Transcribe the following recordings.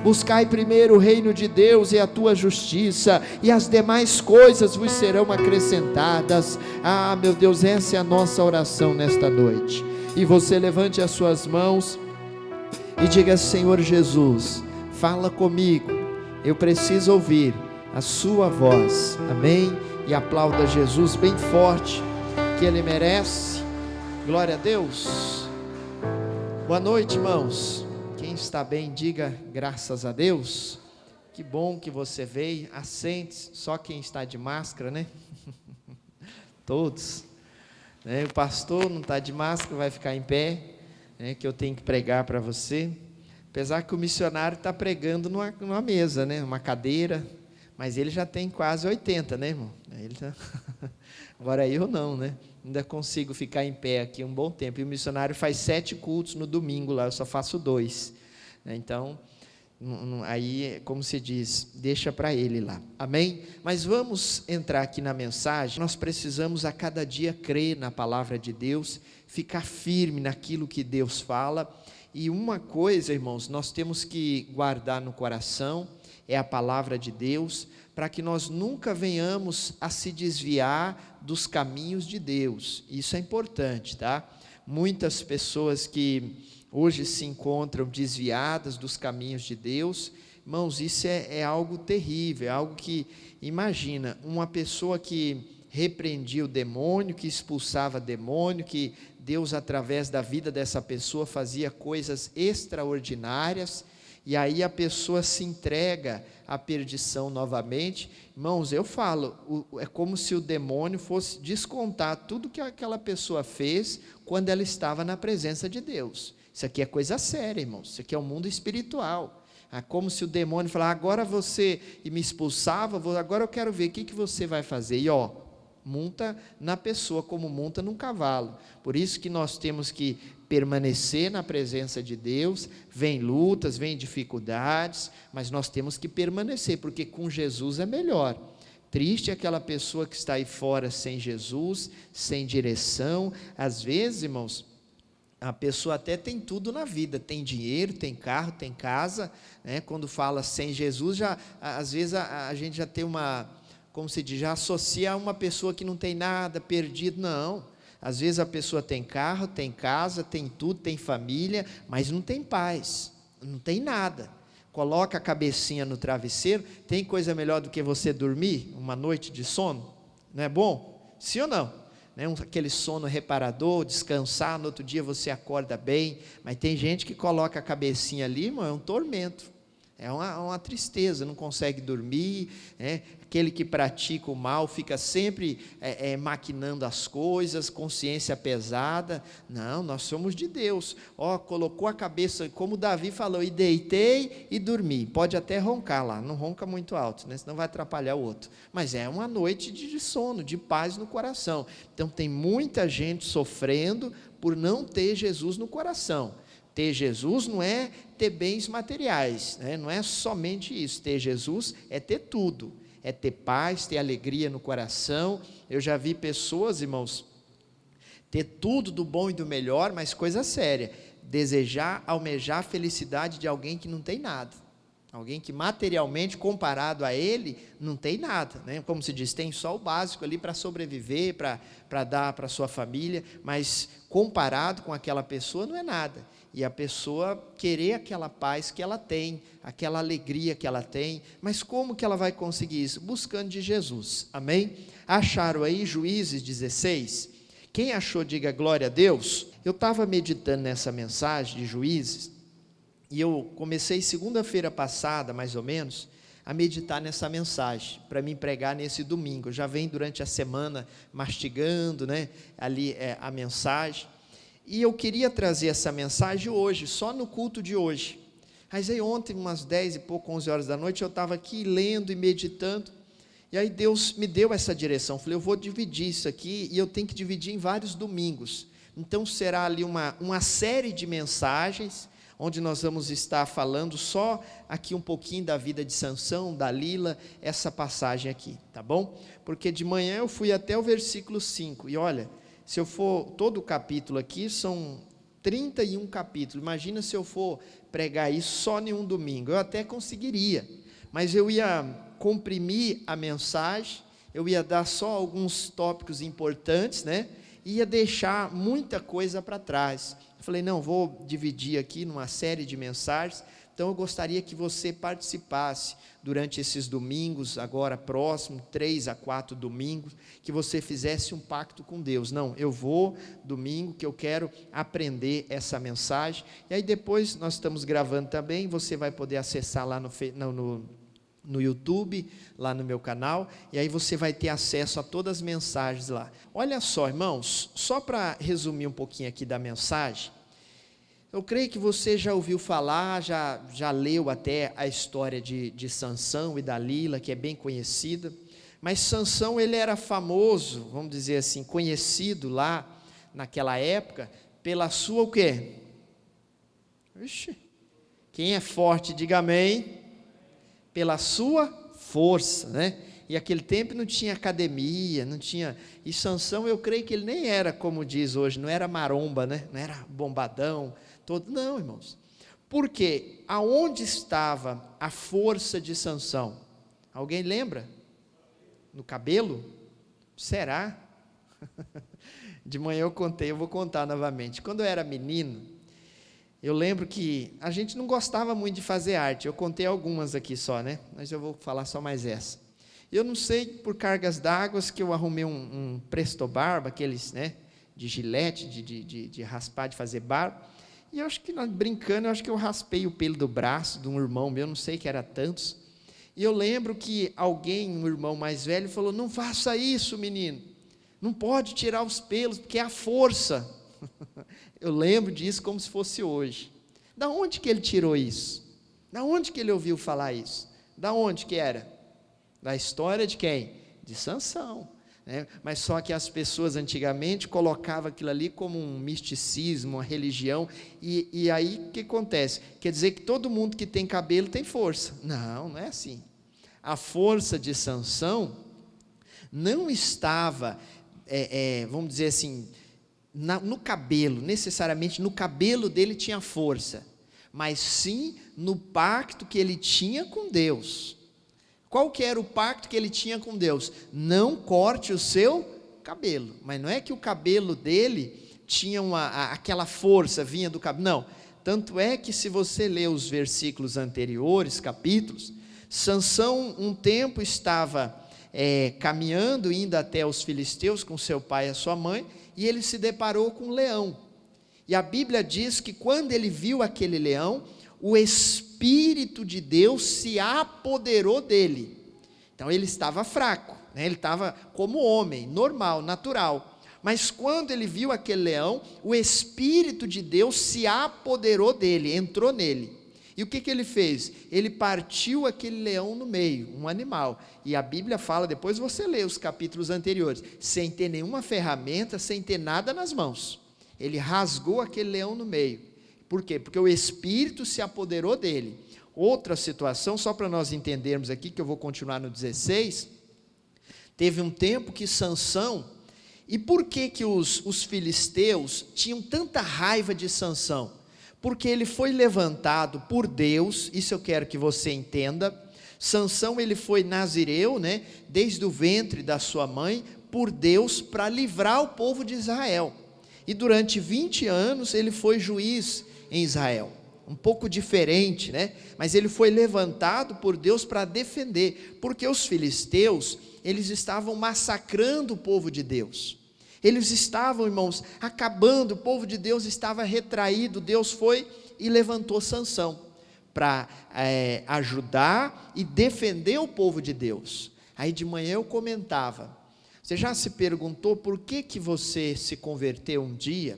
buscai primeiro o reino de Deus e a tua justiça, e as demais coisas vos serão acrescentadas. Meu Deus, essa é a nossa oração nesta noite. E você levante as suas mãos e diga: Senhor Jesus, fala comigo, eu preciso ouvir a sua voz. Amém? E aplauda Jesus bem forte, que Ele merece. Glória a Deus. Boa noite, irmãos. Quem está bem, diga graças a Deus. Que bom que você veio. Assente, só quem está de máscara, né? Todos, né? O pastor não está de máscara, vai ficar em pé, né? Que eu tenho que pregar para você. Apesar que o missionário está pregando numa mesa, né? Uma cadeira, mas ele já tem quase 80, né, irmão? Ele tá... Agora eu não, né? Ainda consigo ficar em pé aqui um bom tempo. E o missionário faz 7 cultos no domingo lá, eu só faço 2. Então, aí, como se diz, deixa para ele lá. Amém? Mas vamos entrar aqui na mensagem. Nós precisamos a cada dia crer na palavra de Deus, ficar firme naquilo que Deus fala. E uma coisa, irmãos, nós temos que guardar no coração, é a palavra de Deus, para que nós nunca venhamos a se desviar dos caminhos de Deus. Isso é importante, tá? Muitas pessoas que hoje se encontram desviadas dos caminhos de Deus, irmãos, isso é algo terrível, é algo que, imagina, uma pessoa que repreendia o demônio, que expulsava demônio, que Deus, através da vida dessa pessoa, fazia coisas extraordinárias, e aí a pessoa se entrega à perdição novamente. Irmãos, eu falo, é como se o demônio fosse descontar tudo que aquela pessoa fez quando ela estava na presença de Deus. Isso aqui é coisa séria, irmãos, isso aqui é o mundo espiritual. É como se o demônio falasse: agora você me expulsava, agora eu quero ver o que você vai fazer. E monta na pessoa como monta num cavalo. Por isso que nós temos que permanecer na presença de Deus. Vem lutas, vem dificuldades, mas nós temos que permanecer, porque com Jesus é melhor. Triste é aquela pessoa que está aí fora sem Jesus, sem direção. Às vezes, irmãos, a pessoa até tem tudo na vida, tem dinheiro, tem carro, tem casa, né? Quando fala sem Jesus, às vezes a gente já tem como se diz, já associa a uma pessoa que não tem nada, perdido. Não, às vezes a pessoa tem carro, tem casa, tem tudo, tem família, mas não tem paz, não tem nada. Coloca a cabecinha no travesseiro. Tem coisa melhor do que você dormir uma noite de sono? Não é bom? Sim ou não? Aquele sono reparador, descansar, no outro dia você acorda bem. Mas tem gente que coloca a cabecinha ali, irmão, é um tormento. É uma tristeza, não consegue dormir, né? Aquele que pratica o mal fica sempre maquinando as coisas, consciência pesada. Não, nós somos de Deus. Colocou a cabeça, como Davi falou, e deitei e dormi. Pode até roncar lá, não ronca muito alto, né? Senão vai atrapalhar o outro. Mas é uma noite de sono, de paz no coração. Então tem muita gente sofrendo por não ter Jesus no coração. Ter Jesus não é ter bens materiais, né? Não é somente isso. Ter Jesus é ter tudo, é ter paz, ter alegria no coração. Eu já vi pessoas, irmãos, ter tudo do bom e do melhor, mas coisa séria, desejar, almejar a felicidade de alguém que não tem nada, alguém que materialmente, comparado a ele, não tem nada, né? Como se diz, tem só o básico ali para sobreviver, para dar para a sua família, mas comparado com aquela pessoa não é nada. E a pessoa querer aquela paz que ela tem, aquela alegria que ela tem, mas como que ela vai conseguir isso? Buscando de Jesus, amém? Acharam aí Juízes 16? Quem achou, diga glória a Deus. Eu estava meditando nessa mensagem de Juízes, e eu comecei segunda-feira passada, mais ou menos, a meditar nessa mensagem, para me pregar nesse domingo. Eu já venho durante a semana mastigando, né, ali a mensagem, e eu queria trazer essa mensagem hoje, só no culto de hoje. Mas aí ontem, umas 10 e pouco, 11 horas da noite, eu estava aqui lendo e meditando, e aí Deus me deu essa direção. Falei, eu vou dividir isso aqui, e eu tenho que dividir em vários domingos. Então será ali uma série de mensagens, onde nós vamos estar falando só aqui um pouquinho da vida de Sansão, Dalila, essa passagem aqui, tá bom? Porque de manhã eu fui até o versículo 5, e olha, se eu for todo o capítulo aqui, são 31 capítulos. Imagina se eu for pregar isso só em um domingo. Eu até conseguiria, mas eu ia comprimir a mensagem, eu ia dar só alguns tópicos importantes, né? Ia deixar muita coisa para trás. Eu falei, não, vou dividir aqui numa série de mensagens. Então eu gostaria que você participasse durante esses domingos, agora próximo, 3 a 4 domingos, que você fizesse um pacto com Deus. Não, eu vou domingo que eu quero aprender essa mensagem. E aí depois nós estamos gravando também, você vai poder acessar lá no YouTube, lá no meu canal, e aí você vai ter acesso a todas as mensagens lá. Olha só, irmãos, só para resumir um pouquinho aqui da mensagem, eu creio que você já ouviu falar, já leu até a história de Sansão e Dalila, que é bem conhecida, mas Sansão, ele era famoso, vamos dizer assim, conhecido lá naquela época, pela sua o quê? Ixi, quem é forte, diga amém. Pela sua força, né? E aquele tempo não tinha academia, não tinha, e Sansão, eu creio que ele nem era, como diz hoje, não era maromba, né? Não era bombadão, todo, não, irmãos. Porque aonde estava a força de Sansão? Alguém lembra? No cabelo? Será? De manhã eu contei, eu vou contar novamente. Quando eu era menino, eu lembro que a gente não gostava muito de fazer arte. Eu contei algumas aqui só, né? Mas eu vou falar só mais essa. Eu não sei, por cargas d'água, que eu arrumei um Presto Barba, aqueles, né, de gilete, de raspar, de fazer barba. E eu acho que, brincando, eu acho que eu raspei o pelo do braço de um irmão meu, não sei que era tantos. E eu lembro que alguém, um irmão mais velho, falou, não faça isso, menino. Não pode tirar os pelos, porque é a força. Eu lembro disso como se fosse hoje. Da onde que ele tirou isso? Da onde que ele ouviu falar isso? Da onde que era? Da história de quem? De Sansão, né? Mas só que as pessoas antigamente colocavam aquilo ali como um misticismo, uma religião, e aí o que acontece? Quer dizer que todo mundo que tem cabelo tem força. Não, não é assim. A força de Sansão não estava, vamos dizer assim, no cabelo, necessariamente no cabelo dele tinha força, mas sim no pacto que ele tinha com Deus. Qual que era o pacto que ele tinha com Deus? Não corte o seu cabelo. Mas não é que o cabelo dele tinha aquela força, vinha do cabelo, não. Tanto é que se você ler os versículos anteriores, capítulos, Sansão um tempo estava caminhando, indo até os filisteus com seu pai e a sua mãe, e ele se deparou com um leão. E a Bíblia diz que quando ele viu aquele leão, o Espírito de Deus se apoderou dele. Então ele estava fraco, né? Ele estava como homem, normal, natural. Mas quando ele viu aquele leão, o Espírito de Deus se apoderou dele, entrou nele. E o que ele fez? Ele partiu aquele leão no meio, um animal. E a Bíblia fala, depois você lê os capítulos anteriores, sem ter nenhuma ferramenta, sem ter nada nas mãos. Ele rasgou aquele leão no meio. Por quê? Porque o Espírito se apoderou dele. Outra situação, só para nós entendermos aqui, que eu vou continuar no 16, teve um tempo que Sansão, e por que os filisteus tinham tanta raiva de Sansão? Porque ele foi levantado por Deus, isso eu quero que você entenda. Sansão, ele foi nazireu, né, desde o ventre da sua mãe, por Deus, para livrar o povo de Israel. E durante 20 anos ele foi juiz em Israel, um pouco diferente, né? Mas ele foi levantado por Deus para defender, porque os filisteus, eles estavam massacrando o povo de Deus, eles estavam, irmãos, acabando, o povo de Deus estava retraído. Deus foi e levantou Sansão, para ajudar e defender o povo de Deus. Aí de manhã eu comentava, você já se perguntou por que você se converteu um dia?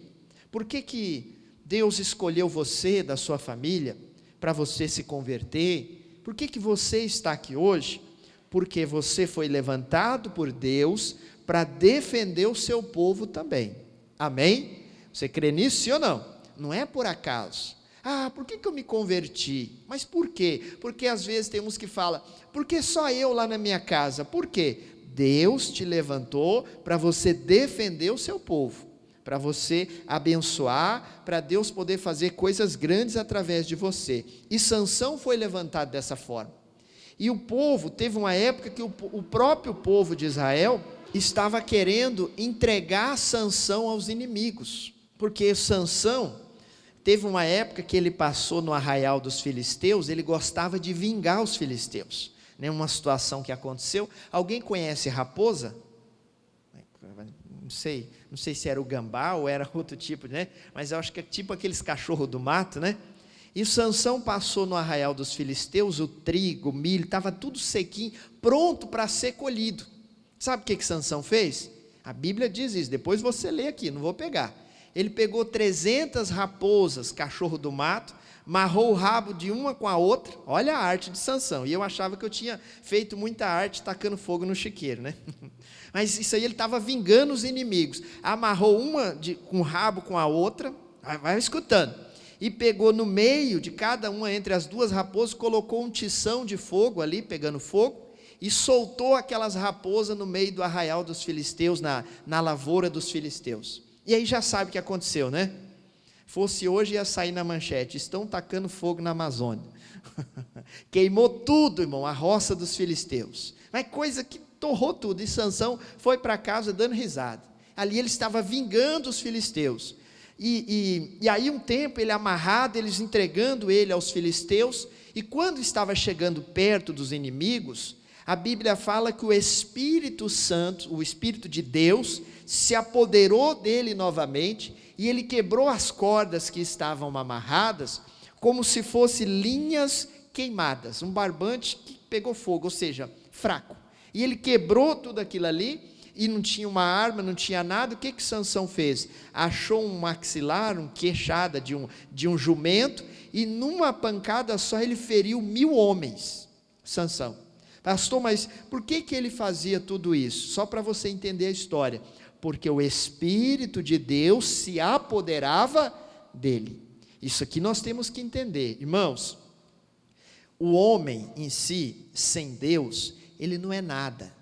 Por que Deus escolheu você, da sua família, para você se converter? Por que você está aqui hoje? Porque você foi levantado por Deus para defender o seu povo também. Amém? Você crê nisso, sim ou não? Não é por acaso. Por que eu me converti? Mas por quê? Porque às vezes tem uns que falam, por que só eu lá na minha casa? Por quê? Deus te levantou para você defender o seu povo, para você abençoar, para Deus poder fazer coisas grandes através de você. E Sansão foi levantado dessa forma. E o povo, teve uma época que o próprio povo de Israel estava querendo entregar Sansão aos inimigos, porque Sansão, teve uma época que ele passou no arraial dos filisteus, ele gostava de vingar os filisteus, né? Uma situação que aconteceu. Alguém conhece raposa? Não sei se era o gambá ou era outro tipo, né? Mas eu acho que é tipo aqueles cachorros do mato, né? E Sansão passou no arraial dos filisteus, o trigo, o milho, estava tudo sequinho, pronto para ser colhido. Sabe o que Sansão fez? A Bíblia diz isso, depois você lê aqui, não vou pegar. Ele pegou 300 raposas, cachorro do mato, amarrou o rabo de uma com a outra. Olha a arte de Sansão. E eu achava que eu tinha feito muita arte tacando fogo no chiqueiro, né? Mas isso aí ele estava vingando os inimigos. Amarrou uma com o rabo com a outra, vai escutando. E pegou no meio de cada uma, entre as duas raposas, colocou um tição de fogo ali, pegando fogo, e soltou aquelas raposas no meio do arraial dos filisteus, na lavoura dos filisteus. E aí já sabe o que aconteceu, né? Fosse hoje, ia sair na manchete: estão tacando fogo na Amazônia. Queimou tudo, irmão, a roça dos filisteus. Mas coisa que torrou tudo, e Sansão foi para casa dando risada. Ali ele estava vingando os filisteus. E aí um tempo ele amarrado, eles entregando ele aos filisteus, e quando estava chegando perto dos inimigos, a Bíblia fala que o Espírito Santo, o Espírito de Deus, se apoderou dele novamente, e ele quebrou as cordas que estavam amarradas, como se fossem linhas queimadas, um barbante que pegou fogo, ou seja, fraco. E ele quebrou tudo aquilo ali, e não tinha uma arma, não tinha nada. O que Sansão fez? Achou um maxilar, uma queixada de um jumento, e numa pancada só ele feriu 1000 homens, Sansão. Pastor, mas por que ele fazia tudo isso? Só para você entender a história. Porque o Espírito de Deus se apoderava dele. Isso aqui nós temos que entender, irmãos. O homem em si, sem Deus, ele não é nada.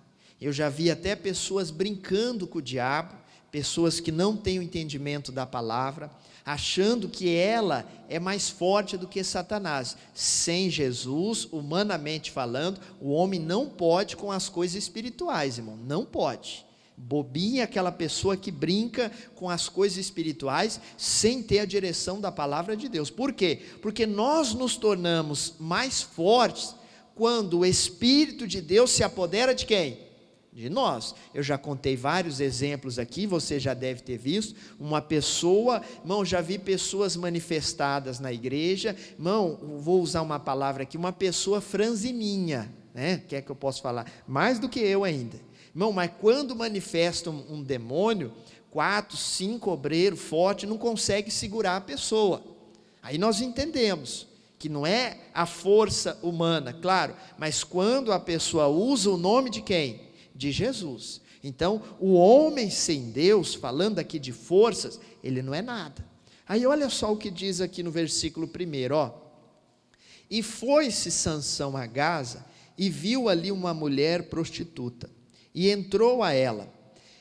Eu já vi até pessoas brincando com o diabo, pessoas que não têm o entendimento da palavra, achando que ela é mais forte do que Satanás. Sem Jesus, humanamente falando, o homem não pode com as coisas espirituais, irmão, não pode. Bobinha aquela pessoa que brinca com as coisas espirituais sem ter a direção da palavra de Deus. Por quê? Porque nós nos tornamos mais fortes quando o Espírito de Deus se apodera de quem? De nós. Eu já contei vários exemplos aqui, você já deve ter visto. Uma pessoa, irmão, já vi pessoas manifestadas na igreja, irmão, vou usar uma palavra aqui, uma pessoa franzininha, né? Que é que eu posso falar? Mais do que eu ainda. Irmão, mas quando manifesta um demônio, 4, 5 obreiros fortes, não consegue segurar a pessoa. Aí nós entendemos que não é a força humana, claro, mas quando a pessoa usa o nome de quem? De Jesus. Então, o homem sem Deus, falando aqui de forças, ele não é nada. Aí olha só o que diz aqui no versículo 1, ó. E foi-se Sansão a Gaza, e viu ali uma mulher prostituta, e entrou a ela,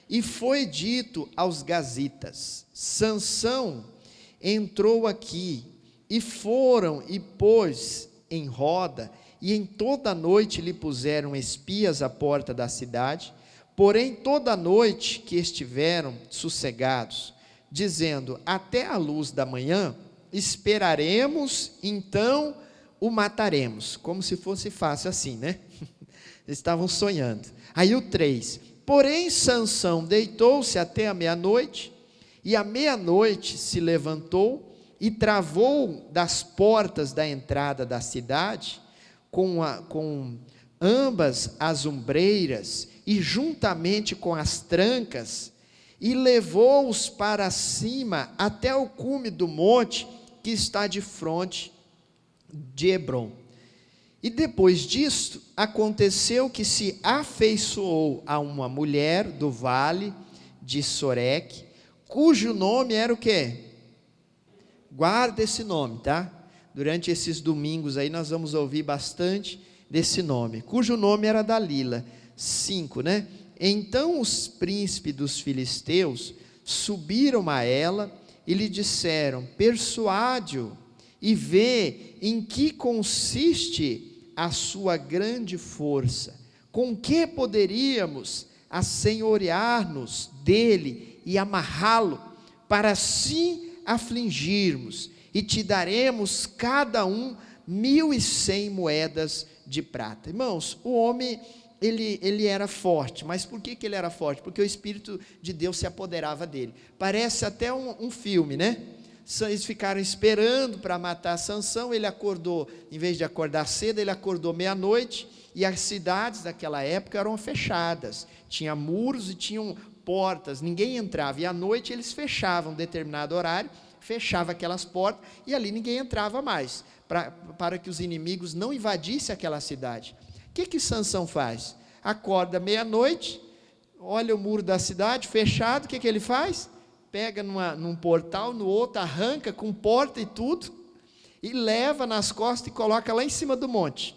e foi dito aos gazitas: Sansão entrou aqui, e foram e pôs em roda, e em toda a noite lhe puseram espias à porta da cidade, porém toda a noite que estiveram sossegados, dizendo: até a luz da manhã esperaremos, então o mataremos. Como se fosse fácil assim, né? Eles estavam sonhando. Aí o 3, porém Sansão deitou-se até a meia-noite, e à meia-noite se levantou, e travou das portas da entrada da cidade, com ambas as ombreiras, e juntamente com as trancas, e levou-os para cima, até o cume do monte, que está de fronte de Hebrom. E depois disto, aconteceu que se afeiçoou a uma mulher do vale de Soreque, cujo nome era o quê? Guarda esse nome, tá? Durante esses domingos aí nós vamos ouvir bastante desse nome, cujo nome era Dalila. 5, né? Então os príncipes dos filisteus subiram a ela e lhe disseram: persuade-o e vê em que consiste a sua grande força, com que poderíamos assenhorear-nos dele e amarrá-lo, para assim afligirmos, e te daremos cada um 1.100 moedas de prata. Irmãos, o homem, ele era forte, mas por que ele era forte? Porque o Espírito de Deus se apoderava dele. Parece até um filme, né? Eles ficaram esperando para matar Sansão. Ele acordou, em vez de acordar cedo, ele acordou meia-noite, e as cidades daquela época eram fechadas, tinha muros e tinham portas, ninguém entrava, e à noite eles fechavam um determinado horário, fechava aquelas portas, e ali ninguém entrava mais, para que os inimigos não invadissem aquela cidade. O que Sansão faz? Acorda meia-noite, olha o muro da cidade fechado, o que ele faz? Pega num portal, no outro, arranca com porta e tudo, e leva nas costas e coloca lá em cima do monte.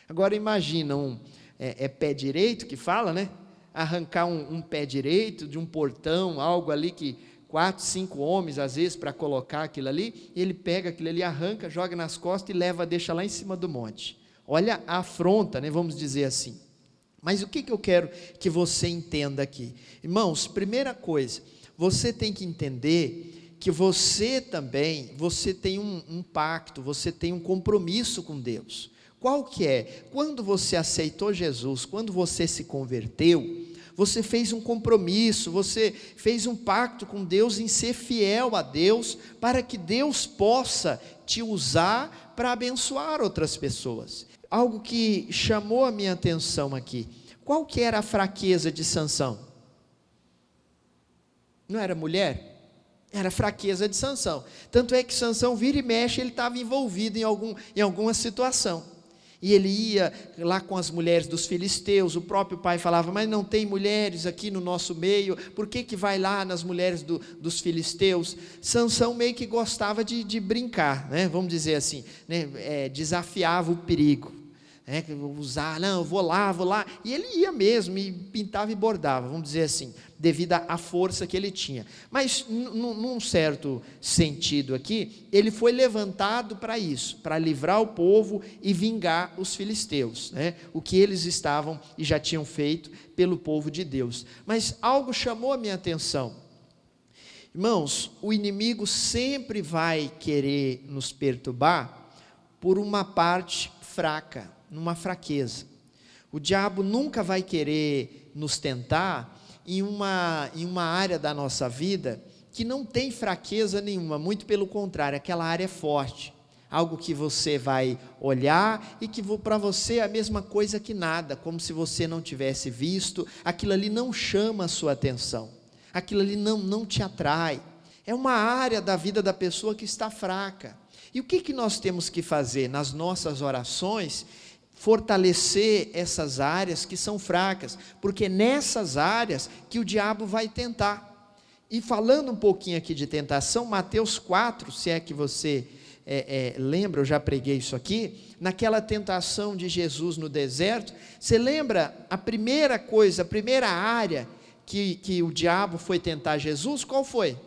Agora imagina, pé direito que fala, né? Arrancar um pé direito de um portão, algo ali que 4, 5 homens, às vezes, para colocar aquilo ali, ele pega aquilo ali, arranca, joga nas costas e leva, deixa lá em cima do monte. Olha a afronta, né? Vamos dizer assim. Mas o que eu quero que você entenda aqui? Irmãos, primeira coisa, você tem que entender que você também, você tem um pacto, você tem um compromisso com Deus. Qual que é? Quando você aceitou Jesus, quando você se converteu, você fez um compromisso, você fez um pacto com Deus em ser fiel a Deus, para que Deus possa te usar para abençoar outras pessoas. Algo que chamou a minha atenção aqui, qual que era a fraqueza de Sansão? Não era mulher? Era a fraqueza de Sansão. Tanto é que Sansão vira e mexe, ele estava envolvido em alguma situação. E ele ia lá com as mulheres dos filisteus, o próprio pai falava: mas não tem mulheres aqui no nosso meio, por que vai lá nas mulheres dos filisteus? Sansão meio que gostava de brincar, né? Vamos dizer assim, né? Desafiava o perigo, né? Usar, não, eu vou lá, e ele ia mesmo, e pintava e bordava, vamos dizer assim, devido à força que ele tinha. Mas num certo sentido aqui, ele foi levantado para isso, para livrar o povo e vingar os filisteus, né? O que eles estavam e já tinham feito pelo povo de Deus. Mas algo chamou a minha atenção. Irmãos, o inimigo sempre vai querer nos perturbar por uma parte fraca, numa fraqueza. O diabo nunca vai querer nos tentar em uma área da nossa vida que não tem fraqueza nenhuma, muito pelo contrário, aquela área é forte, algo que você vai olhar e que para você é a mesma coisa que nada, como se você não tivesse visto, aquilo ali não chama a sua atenção, aquilo ali não te atrai, é uma área da vida da pessoa que está fraca. E o que nós temos que fazer nas nossas orações? Fortalecer essas áreas que são fracas, porque é nessas áreas que o diabo vai tentar. E falando um pouquinho aqui de tentação, Mateus 4, se é que você lembra, eu já preguei isso aqui, naquela tentação de Jesus no deserto, você lembra a primeira coisa, a primeira área que o diabo foi tentar Jesus, qual foi?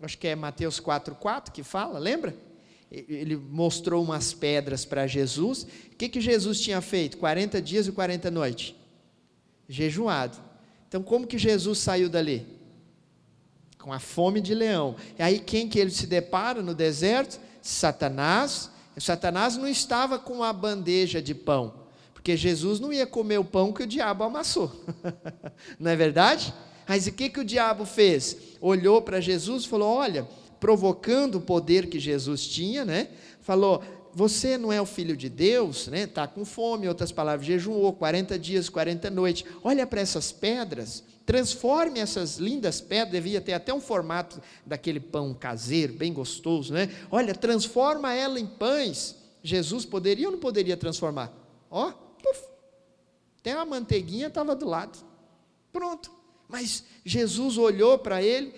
Acho que é Mateus 4,4 que fala, lembra? Ele mostrou umas pedras para Jesus. O que Jesus tinha feito? 40 dias e 40 noites? Jejuado. Então como que Jesus saiu dali? Com a fome de leão. E aí quem que ele se depara no deserto? Satanás. Satanás não estava com a bandeja de pão, porque Jesus não ia comer o pão que o diabo amassou. Não é verdade? Mas o que o diabo fez? Olhou para Jesus e falou: olha, provocando o poder que Jesus tinha, né? Falou: você não é o filho de Deus, né? Está com fome, em outras palavras, jejuou 40 dias, 40 noites, olha para essas pedras, transforme essas lindas pedras, devia ter até um formato daquele pão caseiro, bem gostoso, né? Olha, transforma ela em pães. Jesus poderia ou não poderia transformar? Ó, até a manteiguinha estava do lado, pronto. Mas Jesus olhou para ele,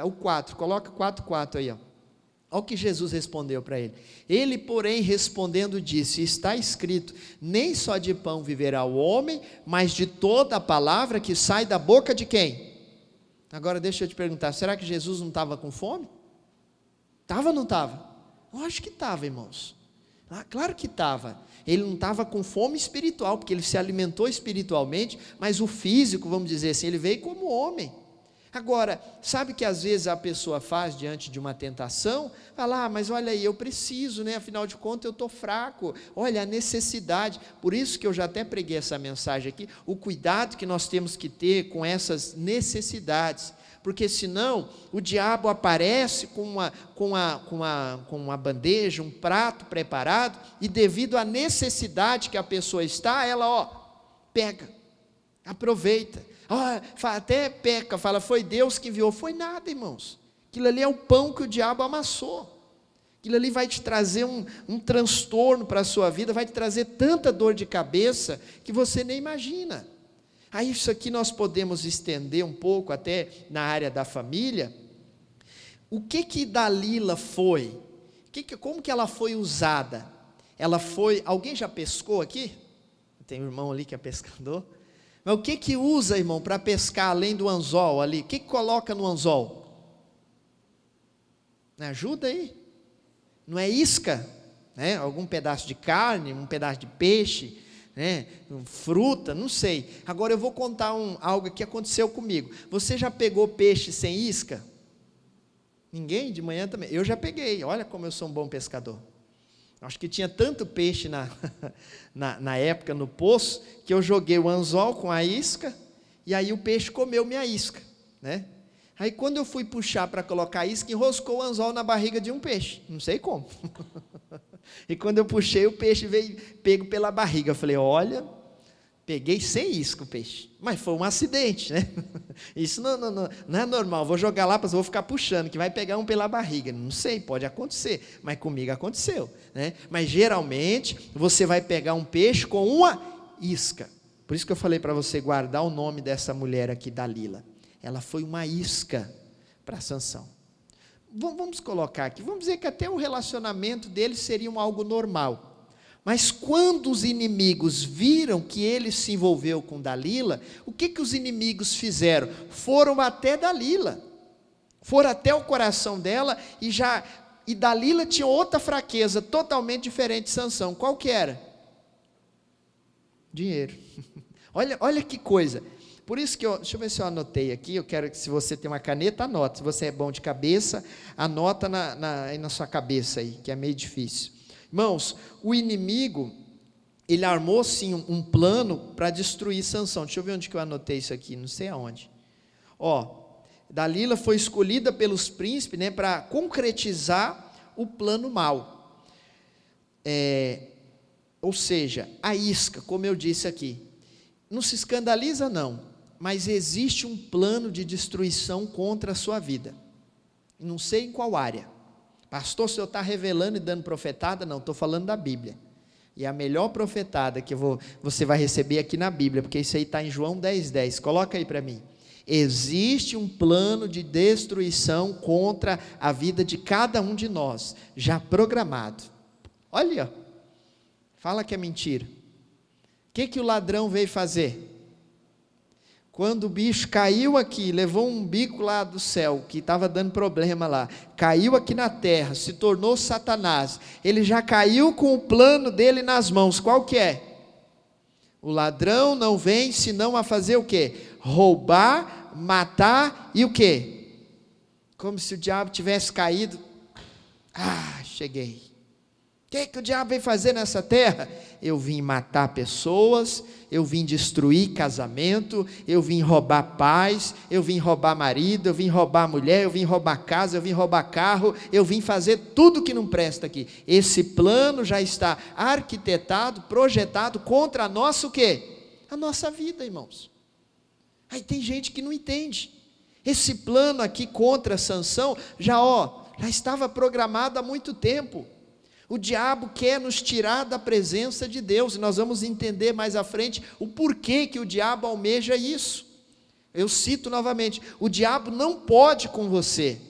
o 4, coloca 4,4 aí, ó. Olha o que Jesus respondeu para ele. Ele, porém, respondendo, disse: está escrito, nem só de pão viverá o homem, mas de toda a palavra que sai da boca de quem? Agora deixa eu te perguntar, será que Jesus não estava com fome? Estava ou não estava? Lógico que estava, irmãos. Claro que estava. Ele não estava com fome espiritual, porque ele se alimentou espiritualmente, mas o físico, vamos dizer assim, ele veio como homem. Agora, sabe que às vezes a pessoa faz diante de uma tentação, fala, mas olha aí, eu preciso, né? Afinal de contas eu estou fraco, olha a necessidade, por isso que eu já até preguei essa mensagem aqui, o cuidado que nós temos que ter com essas necessidades, porque senão o diabo aparece com uma bandeja, um prato preparado, e devido à necessidade que a pessoa está, ela pega, aproveita, até peca, fala, foi Deus que enviou, foi nada, irmãos, aquilo ali é o pão que o diabo amassou, aquilo ali vai te trazer um transtorno para a sua vida, vai te trazer tanta dor de cabeça, que você nem imagina. Aí isso aqui nós podemos estender um pouco, até na área da família, o que Dalila foi, como que ela foi usada, alguém já pescou aqui? Tem um irmão ali que é pescador. Mas o que usa, irmão, para pescar além do anzol ali? O que coloca no anzol? Me ajuda aí. Não é isca? Né? Algum pedaço de carne, um pedaço de peixe, né? Fruta, não sei. Agora eu vou contar algo que aconteceu comigo. Você já pegou peixe sem isca? Ninguém? De manhã também? Eu já peguei, olha como eu sou um bom pescador. Acho que tinha tanto peixe na época no poço, que eu joguei o anzol com a isca, e aí o peixe comeu minha isca, né? Aí quando eu fui puxar para colocar a isca, enroscou o anzol na barriga de um peixe, não sei como. E quando eu puxei, o peixe veio pego pela barriga, eu falei, olha, peguei sem isca o peixe, mas foi um acidente, né? Isso não é normal, vou jogar lá, vou ficar puxando, que vai pegar um pela barriga, não sei, pode acontecer, mas comigo aconteceu, né? Mas geralmente, você vai pegar um peixe com uma isca, por isso que eu falei para você guardar o nome dessa mulher aqui, Dalila, ela foi uma isca para Sansão. Vamos colocar aqui, vamos dizer que até o relacionamento deles seria algo normal, mas quando os inimigos viram que ele se envolveu com Dalila, o que os inimigos fizeram? Foram até Dalila, foram até o coração dela, e Dalila tinha outra fraqueza, totalmente diferente de Sansão. Qual que era? Dinheiro. Olha que coisa. Por isso que deixa eu ver se eu anotei aqui, eu quero que se você tem uma caneta, anota, se você é bom de cabeça, anota aí na sua cabeça aí, que é meio difícil. Irmãos, o inimigo, ele armou sim um plano para destruir Sansão. Deixa eu ver onde que eu anotei isso aqui, não sei aonde. Dalila foi escolhida pelos príncipes, né, para concretizar o plano mau. Ou seja, a isca, como eu disse aqui, não se escandaliza não, mas existe um plano de destruição contra a sua vida. Não sei em qual área. Pastor, o senhor está revelando e dando profetada? Não, estou falando da Bíblia. E a melhor profetada que você vai receber aqui na Bíblia, porque isso aí está em João 10:10. Coloca aí para mim. Existe um plano de destruição contra a vida de cada um de nós, já programado. Olha, fala que é mentira. O que o ladrão veio fazer? Quando o bicho caiu aqui, levou um bico lá do céu, que estava dando problema lá, caiu aqui na terra, se tornou Satanás, ele já caiu com o plano dele nas mãos, qual que é? O ladrão não vem senão a fazer o quê? Roubar, matar e o quê? Como se o diabo tivesse caído, cheguei. O que o diabo vem fazer nessa terra? Eu vim matar pessoas, eu vim destruir casamento, eu vim roubar paz, eu vim roubar marido, eu vim roubar mulher, eu vim roubar casa, eu vim roubar carro, eu vim fazer tudo que não presta aqui. Esse plano já está arquitetado, projetado contra a nossa o quê? A nossa vida, irmãos. Aí tem gente que não entende. Esse plano aqui contra Sansão já estava programado há muito tempo. O diabo quer nos tirar da presença de Deus, e nós vamos entender mais à frente o porquê que o diabo almeja isso. Eu cito novamente, o diabo não pode com você.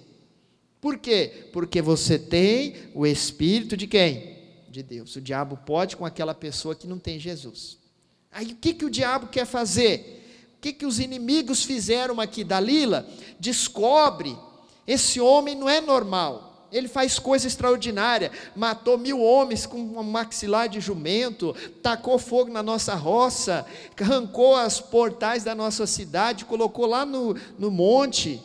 Por quê? Porque você tem o Espírito de quem? De Deus. O diabo pode com aquela pessoa que não tem Jesus. Aí o que o diabo quer fazer? O que os inimigos fizeram aqui? Dalila descobre, esse homem não é normal, ele faz coisa extraordinária, matou 1000 homens com um maxilar de jumento, tacou fogo na nossa roça, arrancou as portais da nossa cidade, colocou lá no monte.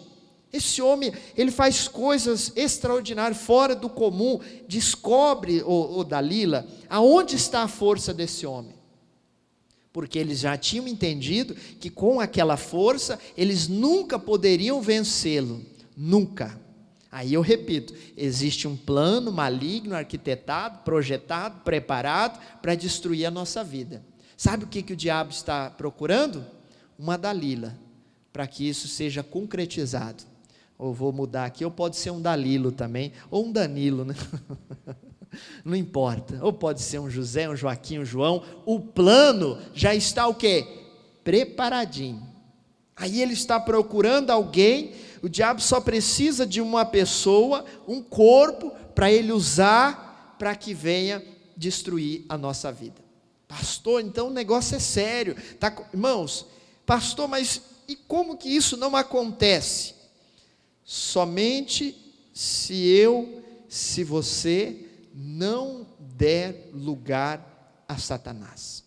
Esse homem, ele faz coisas extraordinárias, fora do comum. Descobre, Dalila, aonde está a força desse homem. Porque eles já tinham entendido que com aquela força, eles nunca poderiam vencê-lo. Nunca. Aí eu repito, existe um plano maligno, arquitetado, projetado, preparado, para destruir a nossa vida. Sabe o que o diabo está procurando? Uma Dalila, para que isso seja concretizado. Ou vou mudar aqui, ou pode ser um Dalilo também, ou um Danilo, né? Não importa, ou pode ser um José, um Joaquim, um João, o plano já está o quê? Preparadinho. Aí ele está procurando alguém, o diabo só precisa de uma pessoa, um corpo, para ele usar, para que venha destruir a nossa vida. Pastor, então o negócio é sério, irmãos, pastor, mas e como que isso não acontece? Somente se você não der lugar a Satanás.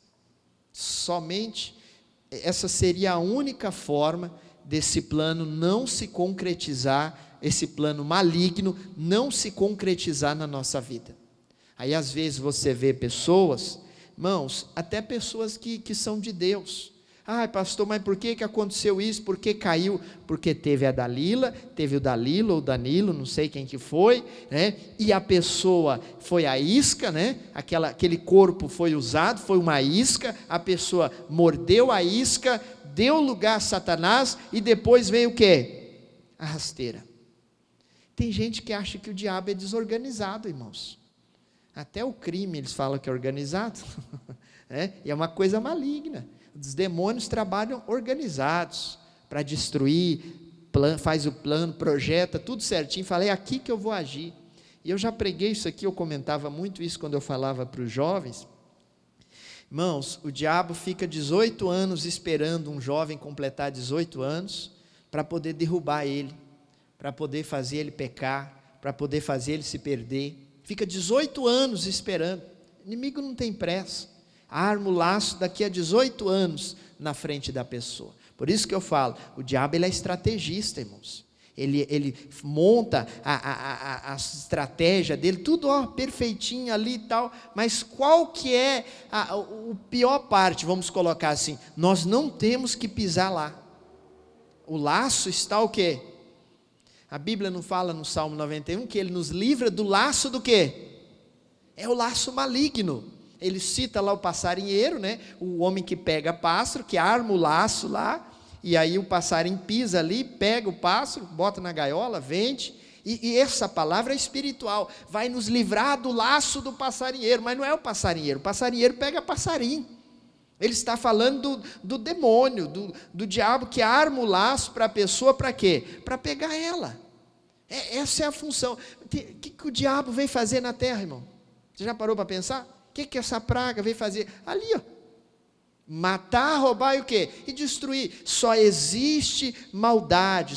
Somente essa seria a única forma desse plano não se concretizar, esse plano maligno não se concretizar na nossa vida. Aí às vezes você vê pessoas, irmãos, até pessoas que são de Deus. Pastor, mas por que aconteceu isso? Por que caiu? Porque teve a Dalila, teve o Dalilo ou Danilo, não sei quem que foi, né? E a pessoa foi a isca, né? Aquele corpo foi usado, foi uma isca, a pessoa mordeu a isca, deu lugar a Satanás, e depois veio o quê? A rasteira. Tem gente que acha que o diabo é desorganizado, irmãos. Até o crime eles falam que é organizado, né? E é uma coisa maligna. Os demônios trabalham organizados para destruir, faz o plano, projeta, tudo certinho, fala, é aqui que eu vou agir. E eu já preguei isso aqui, eu comentava muito isso quando eu falava para os jovens. Irmãos, o diabo fica 18 anos esperando um jovem completar 18 anos, para poder derrubar ele, para poder fazer ele pecar, para poder fazer ele se perder. Fica 18 anos esperando, o inimigo não tem pressa. Arma o laço daqui a 18 anos na frente da pessoa. Por isso que eu falo, o diabo ele é estrategista, irmãos. Ele monta a estratégia dele, tudo perfeitinho ali e tal, mas qual que é a pior parte, vamos colocar assim, nós não temos que pisar lá. O laço está o quê? A Bíblia não fala no Salmo 91 que ele nos livra do laço do quê? É o laço maligno. Ele cita lá o passarinheiro, né? O homem que pega pássaro, que arma o laço lá, e aí o passarinho pisa ali, pega o pássaro, bota na gaiola, vende, e essa palavra é espiritual, vai nos livrar do laço do passarinheiro, mas não é o passarinheiro pega passarinho, ele está falando do demônio, do diabo que arma o laço para a pessoa, para quê? Para pegar ela, essa é a função. O que o diabo vem fazer na terra, irmão? Você já parou para pensar? O que essa praga veio fazer? Ali, ó. Matar, roubar e o quê? E destruir. Só existe maldade,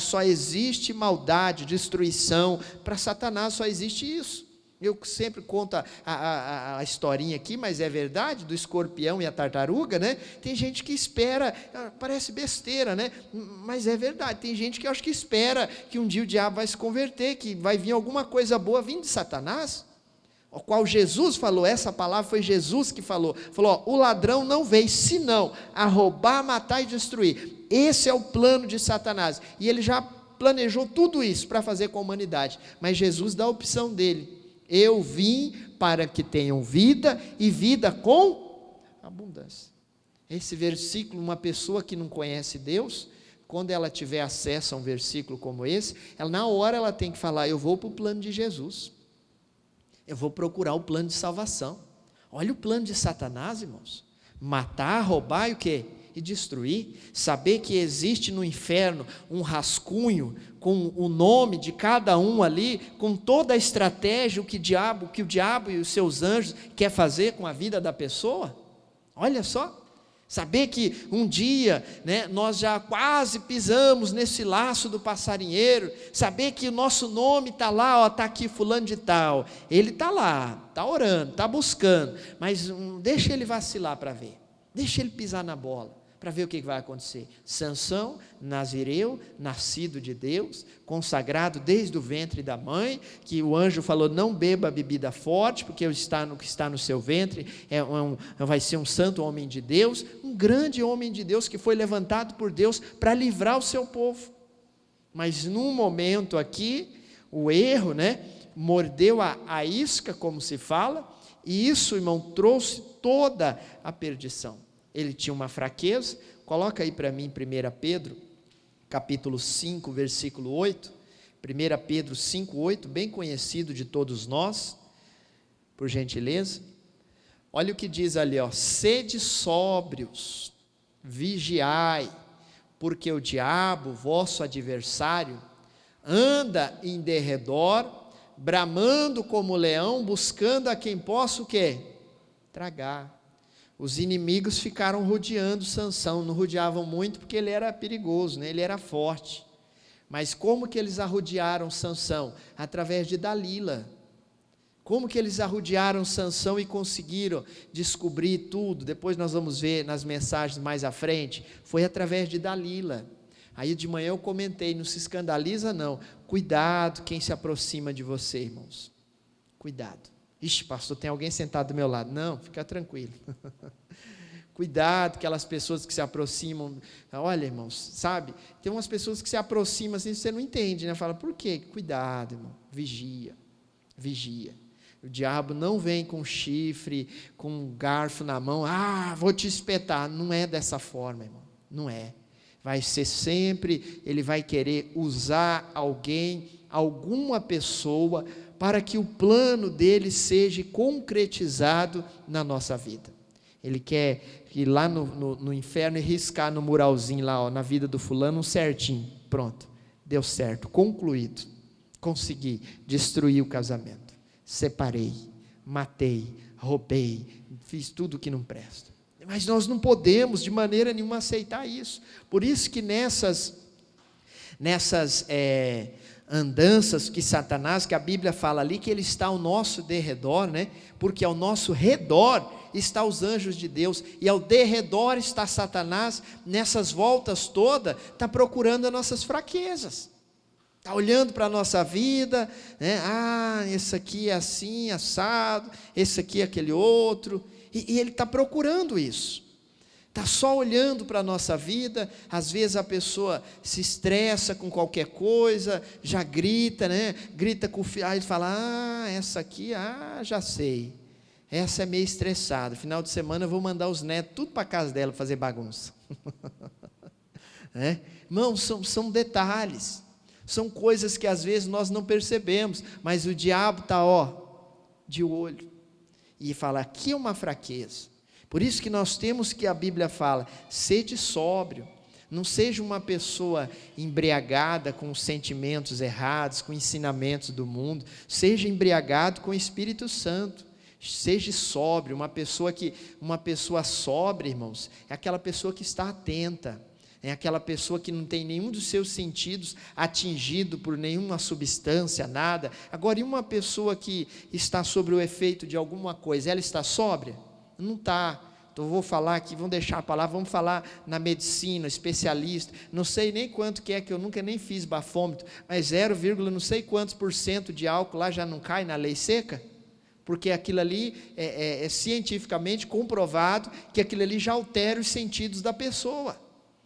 destruição. Para Satanás só existe isso. Eu sempre conto a historinha aqui, mas é verdade, do escorpião e a tartaruga, né? Tem gente que espera, parece besteira, né? Mas é verdade, tem gente que acha que espera que um dia o diabo vai se converter, que vai vir alguma coisa boa vindo de Satanás. O qual Jesus falou, essa palavra foi Jesus que falou, o ladrão não veio, senão a roubar, matar e destruir. Esse é o plano de Satanás, e ele já planejou tudo isso para fazer com a humanidade, mas Jesus dá a opção dele, eu vim para que tenham vida, e vida com abundância. Esse versículo, uma pessoa que não conhece Deus, quando ela tiver acesso a um versículo como esse, na hora ela tem que falar, eu vou para o plano de Jesus, eu vou procurar o plano de salvação. Olha o plano de Satanás, irmãos. Matar, roubar e o quê? e destruir, saber que existe no inferno um rascunho com o nome de cada um ali, com toda a estratégia, o que o diabo e os seus anjos quer fazer com a vida da pessoa. Olha só, saber que um dia, nós já quase pisamos nesse laço do passarinheiro, saber que o nosso nome está lá, está aqui fulano de tal, ele está lá, está orando, está buscando, mas deixa ele vacilar para ver, deixa ele pisar na bola, para ver o que vai acontecer. Sansão, nazireu, nascido de Deus, consagrado desde o ventre da mãe, que o anjo falou, não beba bebida forte, porque o que está no seu ventre vai ser um santo homem de Deus, um grande homem de Deus, que foi levantado por Deus para livrar o seu povo. Mas num momento aqui, o erro, mordeu a isca, como se fala, e isso, irmão, trouxe toda a perdição. Ele tinha uma fraqueza. Coloca aí para mim 1 Pedro, capítulo 5, versículo 8, 1 Pedro 5, 8, bem conhecido de todos nós, por gentileza. Olha o que diz ali, sede sóbrios, vigiai, porque o diabo, vosso adversário, anda em derredor, bramando como leão, buscando a quem possa o quê? Tragar. Os inimigos ficaram rodeando Sansão, não rodeavam muito porque ele era perigoso, ele era forte. Mas como que eles arrodearam Sansão? Através de Dalila. Como que eles arrodearam Sansão e conseguiram descobrir tudo? Depois nós vamos ver nas mensagens mais à frente. Foi através de Dalila. Aí de manhã eu comentei, não se escandaliza não. Cuidado quem se aproxima de você, irmãos. Cuidado. Ixi, pastor, tem alguém sentado do meu lado. Não, fica tranquilo. Cuidado, aquelas pessoas que se aproximam. Olha, irmãos, sabe? Tem umas pessoas que se aproximam assim, você não entende, Fala, por quê? Cuidado, irmão. Vigia. Vigia. O diabo não vem com chifre, com um garfo na mão. Vou te espetar. Não é dessa forma, irmão. Não é. Vai ser sempre, ele vai querer usar alguém, alguma pessoa, para que o plano dele seja concretizado na nossa vida. Ele quer ir lá no inferno e riscar no muralzinho lá, na vida do fulano, um certinho. Pronto, deu certo, concluído. Consegui destruir o casamento. Separei, matei, roubei, fiz tudo que não presta. Mas nós não podemos de maneira nenhuma aceitar isso. Por isso que nessas andanças que Satanás, que a Bíblia fala ali, que ele está ao nosso derredor, porque ao nosso redor está os anjos de Deus, e ao derredor está Satanás, nessas voltas todas, está procurando as nossas fraquezas, está olhando para a nossa vida, esse aqui é assim, assado, esse aqui é aquele outro, e ele está procurando isso. Está só olhando para a nossa vida. Às vezes a pessoa se estressa com qualquer coisa, já grita, grita com o filho, aí fala, essa aqui, já sei, essa é meio estressada, final de semana eu vou mandar os netos tudo para a casa dela fazer bagunça. Irmão, são detalhes, são coisas que às vezes nós não percebemos, mas o diabo está de olho, e fala, aqui é uma fraqueza. Por isso que nós temos que a Bíblia fala, sede sóbrio, não seja uma pessoa embriagada com sentimentos errados, com ensinamentos do mundo, seja embriagado com o Espírito Santo, seja sóbrio. Uma pessoa sóbria, irmãos, é aquela pessoa que está atenta, é aquela pessoa que não tem nenhum dos seus sentidos atingido por nenhuma substância, nada. Agora, e uma pessoa que está sob o efeito de alguma coisa, ela está sóbria? Não está. Então vou falar aqui, vamos deixar a palavra, vamos falar na medicina, especialista, não sei nem quanto que eu nunca nem fiz bafômetro, mas 0, não sei quantos % de álcool lá já não cai na lei seca, porque aquilo ali é cientificamente comprovado, que aquilo ali já altera os sentidos da pessoa,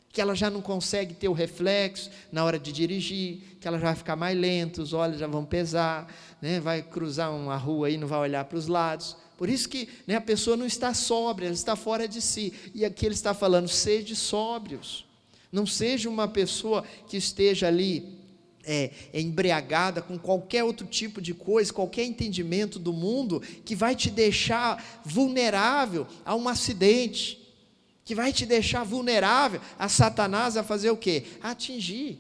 que ela já não consegue ter o reflexo na hora de dirigir, que ela já vai ficar mais lenta, os olhos já vão pesar, vai cruzar uma rua aí, não vai olhar para os lados. Por isso que a pessoa não está sóbria, ela está fora de si. E aqui ele está falando, sede sóbrios. Não seja uma pessoa que esteja ali embriagada com qualquer outro tipo de coisa, qualquer entendimento do mundo, que vai te deixar vulnerável a um acidente, que vai te deixar vulnerável a Satanás a fazer o quê? A atingir.